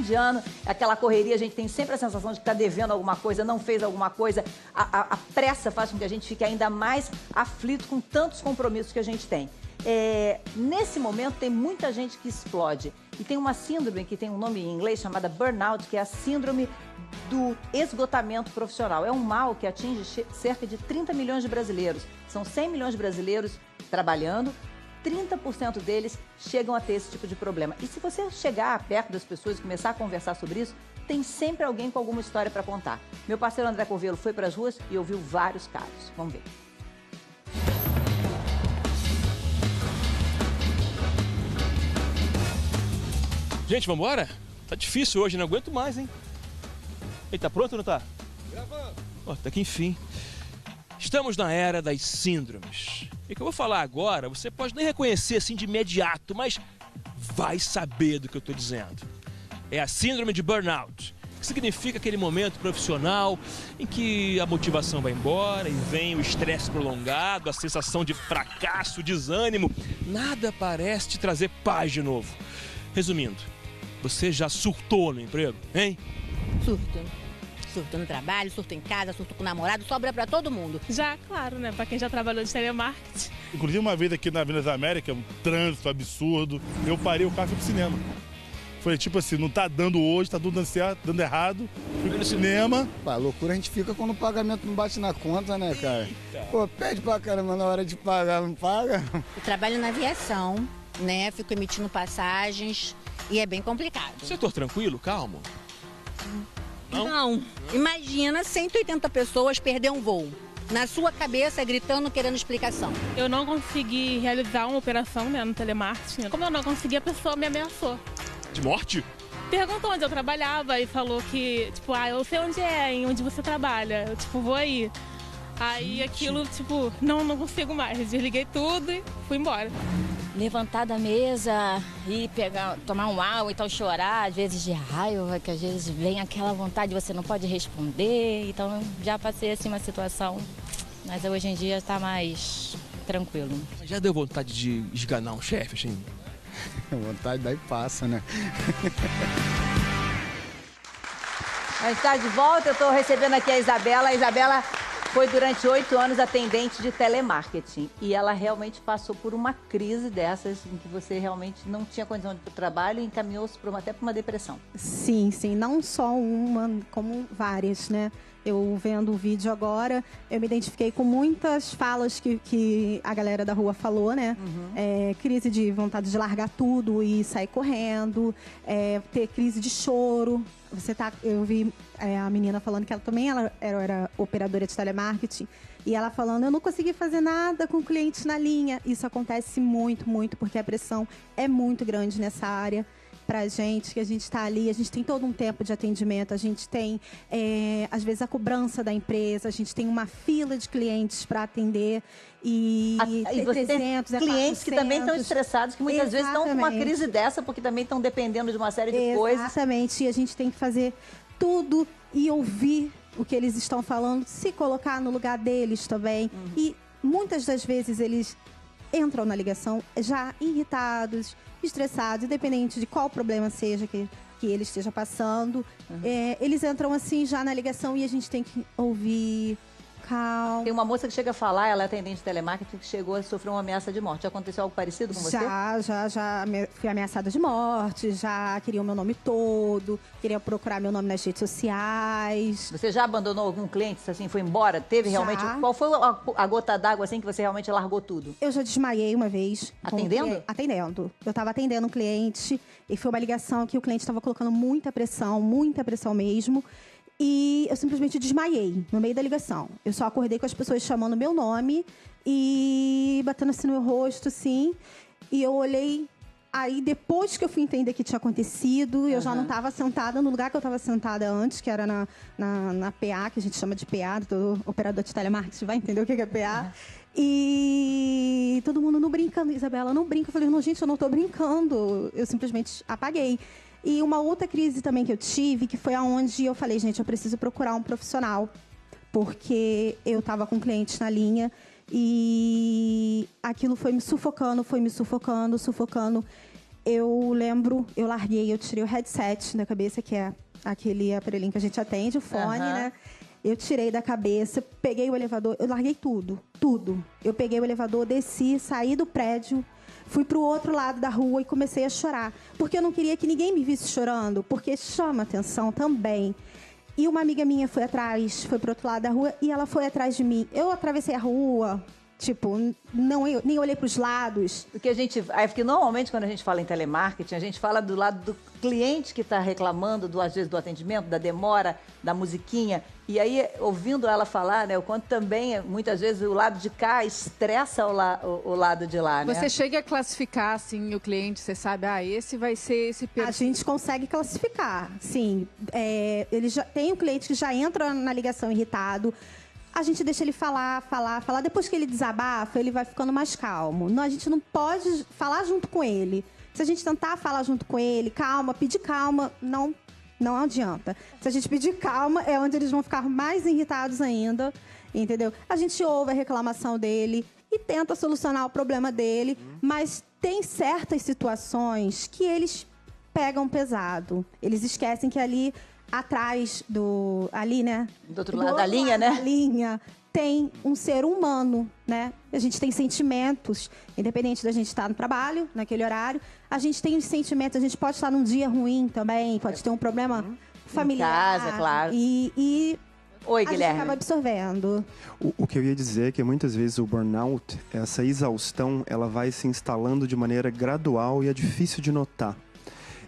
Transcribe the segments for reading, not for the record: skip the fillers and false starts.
de ano, aquela correria, a gente tem sempre a sensação de que está devendo alguma coisa, não fez alguma coisa. A pressa faz com que a gente fique ainda mais aflito com tantos compromissos que a gente tem. Nesse momento, tem muita gente que explode. E tem uma síndrome que tem um nome em inglês chamada burnout, que é a síndrome do esgotamento profissional. É um mal que atinge cerca de 30 milhões de brasileiros. São 100 milhões de brasileiros trabalhando, 30% deles chegam a ter esse tipo de problema. E se você chegar perto das pessoas e começar a conversar sobre isso, tem sempre alguém com alguma história para contar. Meu parceiro André Covello foi para as ruas e ouviu vários casos. Vamos ver. Gente, vamos embora? Tá difícil hoje, não aguento mais, hein? Ei, tá pronto ou não tá? Gravando. Ó, até que enfim. Estamos na era das síndromes. E o que eu vou falar agora, você pode nem reconhecer assim de imediato, mas vai saber do que eu tô dizendo. É a síndrome de burnout, que significa aquele momento profissional em que a motivação vai embora e vem o estresse prolongado, a sensação de fracasso, desânimo. Nada parece te trazer paz de novo. Resumindo, você já surtou no emprego, hein? Surto. Surto no trabalho, surto em casa, surto com o namorado, sobra pra todo mundo. Já, claro, né? Pra quem já trabalhou de telemarketing. Inclusive uma vez aqui na Avenida das Américas, um trânsito absurdo, eu parei o carro e fui pro cinema. Falei, tipo assim, não tá dando hoje, tá tudo dando certo, dando errado. Fui pro cinema. Pá, loucura a gente fica quando o pagamento não bate na conta, né, cara? Pô, pede pra caramba na hora de pagar, não paga? Eu trabalho na aviação, né? Fico emitindo passagens e é bem complicado. Setor tranquilo, calmo? Não. Imagina 180 pessoas perder um voo. Na sua cabeça, gritando, querendo explicação. Eu não consegui realizar uma operação, né, no telemarketing. Como eu não consegui, a pessoa me ameaçou. De morte? Perguntou onde eu trabalhava e falou que, tipo, eu sei onde é, em onde você trabalha. Eu, tipo, vou aí. Aí aquilo, tipo, não consigo mais. Desliguei tudo e fui embora. Levantar da mesa e tomar um água e então chorar, às vezes de raiva, que às vezes vem aquela vontade, você não pode responder. Então já passei assim uma situação, mas hoje em dia está mais tranquilo. Já deu vontade de esganar um chefe, assim? Vontade daí passa, né? A gente está de volta, eu estou recebendo aqui a Isabela. A Isabela foi durante 8 anos atendente de telemarketing e ela realmente passou por uma crise dessas em que você realmente não tinha condição de ir para o trabalho e encaminhou-se até para uma depressão. Sim, não só uma, como várias, né? Eu vendo o vídeo agora, eu me identifiquei com muitas falas que a galera da rua falou, né? Crise de vontade de largar tudo e sair correndo, ter crise de choro. Eu vi a menina falando que ela também era operadora de telemarketing e ela falando, eu não consegui fazer nada com clientes na linha. Isso acontece muito, muito, porque a pressão é muito grande nessa área. Pra gente, que a gente está ali, a gente tem todo um tempo de atendimento, a gente tem, às vezes, a cobrança da empresa, a gente tem uma fila de clientes para atender e você 300, tem clientes que também estão estressados, que muitas vezes estão com uma crise dessa, porque também estão dependendo de uma série de coisas. Exatamente, e a gente tem que fazer tudo e ouvir o que eles estão falando, se colocar no lugar deles também. E muitas das vezes eles entram na ligação já irritados, estressados, independente de qual problema seja que ele esteja passando. Eles entram assim já na ligação e a gente tem que ouvir, calma. Tem uma moça que chega a falar, ela é atendente de telemarketing, que chegou a sofrer uma ameaça de morte. Já aconteceu algo parecido com você? Já fui ameaçada de morte, já queriam meu nome todo, queriam procurar meu nome nas redes sociais. Você já abandonou algum cliente, assim, foi embora? Teve realmente? Qual foi a gota d'água, assim, que você realmente largou tudo? Eu já desmaiei uma vez. Atendendo? Atendendo. Eu estava atendendo um cliente e foi uma ligação que o cliente estava colocando muita pressão mesmo. E eu simplesmente desmaiei no meio da ligação. Eu só acordei com as pessoas chamando meu nome e batendo assim no meu rosto, assim. E eu olhei. Aí, depois que eu fui entender que tinha acontecido, eu já não estava sentada no lugar que eu estava sentada antes, que era na PA, que a gente chama de PA, todo operador de telemarketing vai entender o que é PA. E todo mundo não brincando. Isabela, não brinca. Eu falei, não, gente, eu não estou brincando. Eu simplesmente apaguei. E uma outra crise também que eu tive, que foi aonde eu falei, gente, eu preciso procurar um profissional, porque eu estava com clientes na linha e aquilo foi me sufocando. eu lembro, eu tirei o headset da cabeça, que é aquele aparelhinho que a gente atende, o fone, né? Eu tirei da cabeça, peguei o elevador, eu larguei tudo. Eu peguei o elevador, desci, saí do prédio, fui pro outro lado da rua e comecei a chorar. Porque eu não queria que ninguém me visse chorando, porque chama atenção também. E uma amiga minha foi pro outro lado da rua e ela foi atrás de mim. Eu atravessei a rua, tipo, nem olhei pros lados. Porque normalmente quando a gente fala em telemarketing, a gente fala do lado do cliente que está reclamando, às vezes, do atendimento, da demora, da musiquinha. E aí, ouvindo ela falar, né, o quanto também, muitas vezes, o lado de cá estressa o lado de lá, né? Você chega a classificar, assim, o cliente, você sabe, esse vai ser esse perfil. A gente consegue classificar, sim. Tem um cliente que já entra na ligação irritado. A gente deixa ele falar. Depois que ele desabafa, ele vai ficando mais calmo. Não, a gente não pode falar junto com ele. Se a gente tentar falar junto com ele, pedir calma, não adianta. Se a gente pedir calma, é onde eles vão ficar mais irritados ainda, entendeu? A gente ouve a reclamação dele e tenta solucionar o problema dele, mas tem certas situações que eles pegam pesado. Eles esquecem que ali atrás ali, né? Do outro lado da linha, né? Da linha tem um ser humano, né? A gente tem sentimentos, independente da gente estar no trabalho, naquele horário. A gente tem os sentimentos, a gente pode estar num dia ruim também, pode ter um problema familiar. Em casa, claro. Oi, Guilherme. A gente acaba absorvendo. O que eu ia dizer é que muitas vezes o burnout, essa exaustão, ela vai se instalando de maneira gradual e é difícil de notar.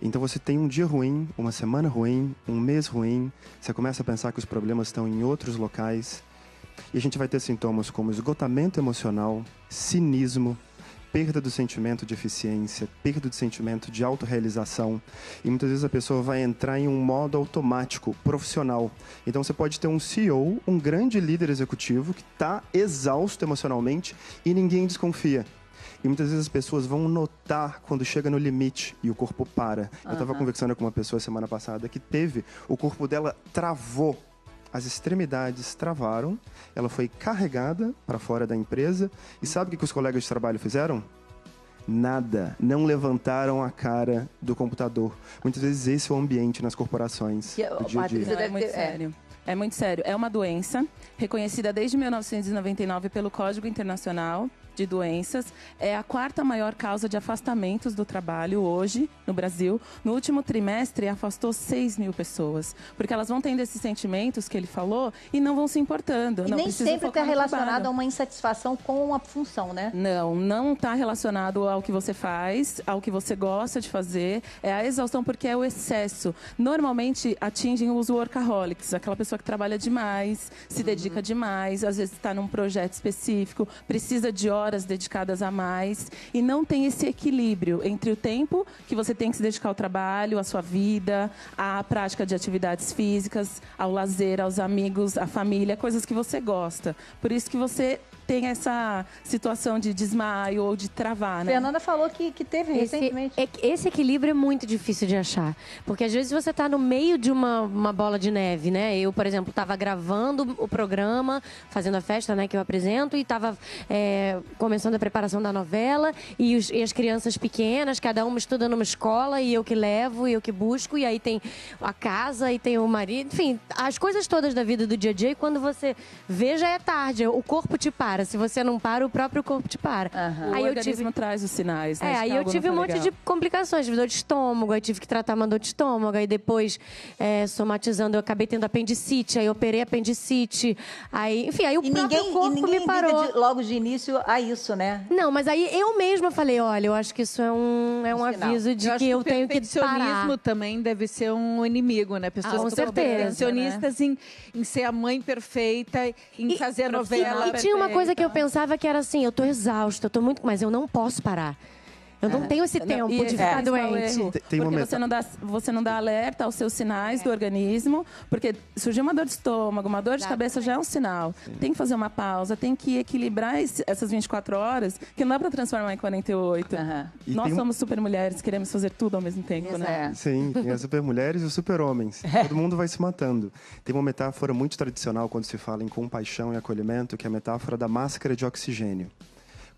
Então você tem um dia ruim, uma semana ruim, um mês ruim, você começa a pensar que os problemas estão em outros locais e a gente vai ter sintomas como esgotamento emocional, cinismo, perda do sentimento de eficiência, perda do sentimento de autorrealização e muitas vezes a pessoa vai entrar em um modo automático, profissional. Então você pode ter um CEO, um grande líder executivo que está exausto emocionalmente e ninguém desconfia. E muitas vezes as pessoas vão notar quando chega no limite e o corpo para. Eu estava conversando com uma pessoa semana passada que o corpo dela travou. As extremidades travaram, ela foi carregada para fora da empresa. E sabe o que os colegas de trabalho fizeram? Nada. Não levantaram a cara do computador. Muitas vezes esse é o ambiente nas corporações do dia a dia. É muito sério. É muito sério. É uma doença reconhecida desde 1999 pelo Código Internacional de Doenças. É a 4ª maior causa de afastamentos do trabalho hoje no Brasil. No último trimestre, afastou 6.000 pessoas. Porque elas vão tendo esses sentimentos que ele falou e não vão se importando. E nem sempre está relacionado a uma insatisfação com a função, né? Não está relacionado ao que você faz, ao que você gosta de fazer. É a exaustão porque é o excesso. Normalmente atingem os workaholics, aquela pessoa que trabalha demais, se dedica demais, às vezes está num projeto específico, precisa de horas dedicadas a mais e não tem esse equilíbrio entre o tempo que você tem que se dedicar ao trabalho, à sua vida, à prática de atividades físicas, ao lazer, aos amigos, à família, coisas que você gosta. Por isso que você tem essa situação de desmaio ou de travar, né? Fernanda falou que teve recentemente. Esse equilíbrio é muito difícil de achar. Porque às vezes você está no meio de uma bola de neve, né? Eu, por exemplo, estava gravando o programa, fazendo a festa, né, que eu apresento, e estava começando a preparação da novela, e as crianças pequenas, cada uma estuda numa escola, e eu que levo, e eu que busco, e aí tem a casa, e tem o marido, enfim, as coisas todas da vida do dia a dia, e quando você vê, já é tarde, o corpo te para. Se você não para, o próprio corpo te para. Aí o organismo traz os sinais, né? Aí eu tive um monte de complicações, tive dor de estômago, aí tive que tratar uma dor de estômago, aí depois, somatizando, eu acabei tendo apendicite, aí operei apendicite, aí, enfim, aí o próprio corpo me parou. Liga logo de início a isso, né? Não, mas aí eu mesma falei, olha, eu acho que isso é um aviso de que eu tenho que parar. O perfeccionismo também deve ser um inimigo, né? Pessoas com certeza, perfeccionistas, né? em ser a mãe perfeita, em fazer a novela. E tinha uma coisa que eu pensava que era assim, eu tô exausta, eu tô muito, mas eu não posso parar. Eu não tenho esse tempo de ficar doente. Porque você não dá alerta aos seus sinais do organismo, porque surgiu uma dor de estômago, uma dor de cabeça já é um sinal. Sim. Tem que fazer uma pausa, tem que equilibrar essas 24 horas, que não dá para transformar em 48. Nós somos super mulheres, queremos fazer tudo ao mesmo tempo, né? Sim, tem as super mulheres e os super homens. Todo mundo vai se matando. Tem uma metáfora muito tradicional quando se fala em compaixão e acolhimento, que é a metáfora da máscara de oxigênio.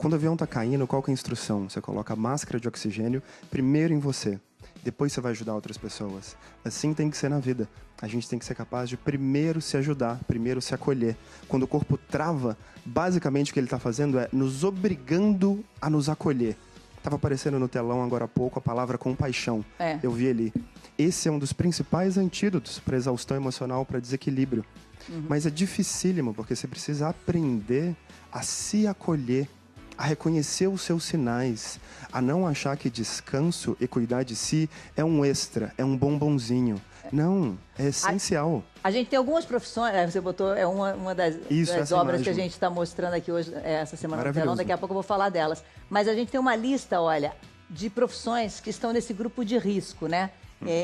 Quando o avião está caindo, qual que é a instrução? Você coloca a máscara de oxigênio primeiro em você. Depois você vai ajudar outras pessoas. Assim tem que ser na vida. A gente tem que ser capaz de primeiro se ajudar, primeiro se acolher. Quando o corpo trava, basicamente o que ele está fazendo é nos obrigando a nos acolher. Estava aparecendo no telão agora há pouco a palavra compaixão. Eu vi ali. Esse é um dos principais antídotos para exaustão emocional, para desequilíbrio. Mas é dificílimo, porque você precisa aprender a se acolher, a reconhecer os seus sinais, a não achar que descanso e cuidar de si é um extra, é um bombonzinho. Não, é essencial. A gente tem algumas profissões, você botou, uma das obras que a gente está mostrando aqui hoje, essa semana no telão, daqui a pouco eu vou falar delas. Mas a gente tem uma lista, olha, de profissões que estão nesse grupo de risco, né?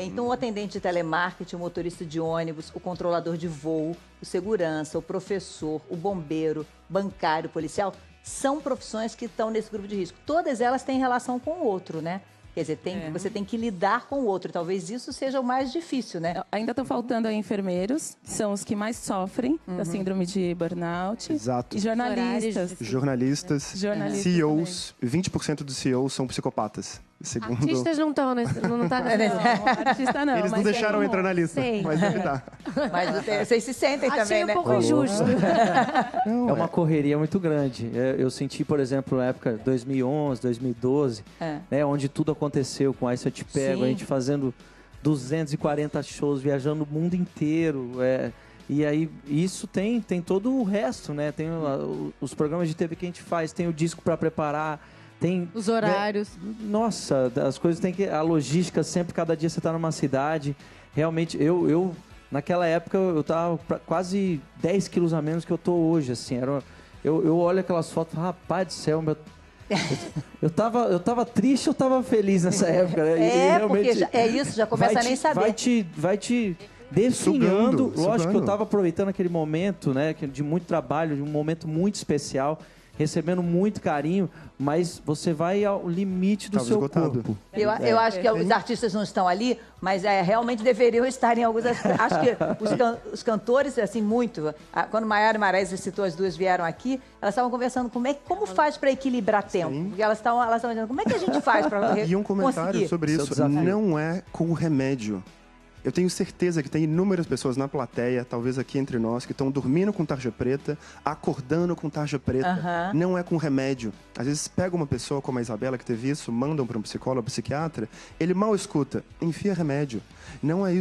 Então, o atendente de telemarketing, o motorista de ônibus, o controlador de voo, o segurança, o professor, o bombeiro, bancário, policial, são profissões que estão nesse grupo de risco. Todas elas têm relação com o outro, né? Quer dizer, você tem que lidar com o outro. Talvez isso seja o mais difícil, né? Ainda estão faltando aí enfermeiros, que são os que mais sofrem da síndrome de burnout. Exato. E jornalistas. Jornalistas, CEOs. 20% dos CEOs são psicopatas. Segundo... Artistas não estão nesse... Não, tá artista não. Eles não deixaram entrar na lista, mas deve dar. Mas vocês se sentem também, né? Achei um pouco injusto. É uma correria muito grande. Eu senti, por exemplo, na época 2011, 2012, né, onde tudo aconteceu com Aí Se Eu Te Pego, a gente fazendo 240 shows, viajando o mundo inteiro. E aí, isso tem todo o resto, né? Tem os programas de TV que a gente faz, tem o disco para preparar, tem os horários. Nossa, as coisas tem que... A logística, sempre, cada dia você tá numa cidade. Realmente, eu naquela época, eu tava quase 10 quilos a menos que eu tô hoje, assim. Eu olho aquelas fotos e falo, rapaz do céu, eu tava triste, eu tava feliz nessa época. Né? Porque já começa a nem saber. Vai te definhando. Lógico que eu tava aproveitando aquele momento, né, de muito trabalho, de um momento muito especial, recebendo muito carinho, mas você vai ao limite do seu corpo. Eu acho que os artistas não estão ali, mas realmente deveriam estar em alguns aspectos. Acho que os cantores, assim, muito... Quando Maiara e Maraísa citou, as duas vieram aqui, elas estavam conversando como faz para equilibrar tempo. Porque elas estavam dizendo, como é que a gente faz para E um comentário sobre isso, não é com o remédio. Eu tenho certeza que tem inúmeras pessoas na plateia, talvez aqui entre nós, que estão dormindo com tarja preta, acordando com tarja preta. Não é com remédio. Às vezes pega uma pessoa como a Isabela, que teve isso, mandam para um psicólogo, psiquiatra, ele mal escuta, enfia remédio. Não é isso.